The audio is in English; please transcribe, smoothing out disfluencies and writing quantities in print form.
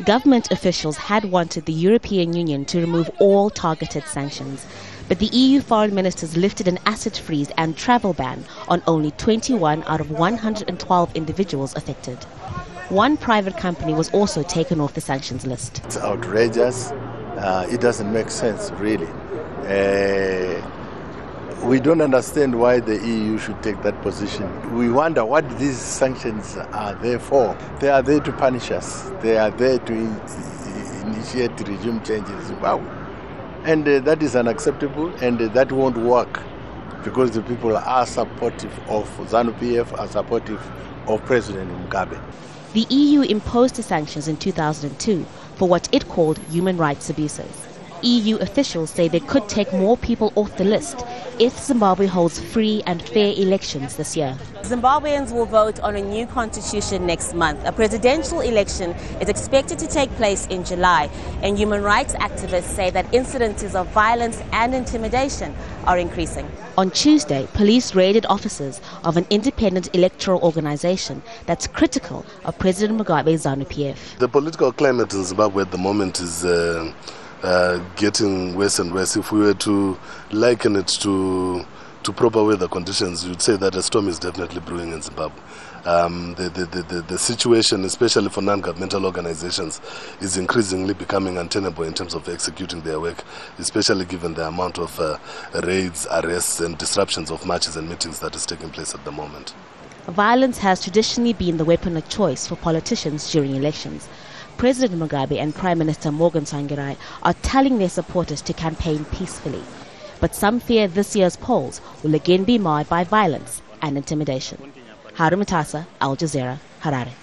Government officials had wanted the European Union to remove all targeted sanctions, but the EU foreign ministers lifted an asset freeze and travel ban on only 21 out of 112 individuals affected. One private company was also taken off the sanctions list. It's outrageous. It doesn't make sense, really. We don't understand why the EU should take that position. We wonder what these sanctions are there for. They are there to punish us. They are there to initiate regime change in Zimbabwe. And that is unacceptable, and that won't work because the people are supportive of ZANU-PF, are supportive of President Mugabe. The EU imposed the sanctions in 2002 for what it called human rights abuses. EU officials say they could take more people off the list if Zimbabwe holds free and fair elections this year. Zimbabweans will vote on a new constitution next month. A presidential election is expected to take place in July, and human rights activists say that incidences of violence and intimidation are increasing. On Tuesday, police raided offices of an independent electoral organization that's critical of President Mugabe's ZANU-PF. The political climate in Zimbabwe at the moment is getting worse and worse. If we were to liken it to proper weather conditions, you'd say that a storm is definitely brewing in Zimbabwe. The situation, especially for non-governmental organizations, is increasingly becoming untenable in terms of executing their work, especially given the amount of raids, arrests and disruptions of marches and meetings that is taking place at the moment. Violence has traditionally been the weapon of choice for politicians during elections. President Mugabe and Prime Minister Morgan Tsvangirai are telling their supporters to campaign peacefully. But some fear this year's polls will again be marred by violence and intimidation. Haru, Mutasa, Al Jazeera, Harare.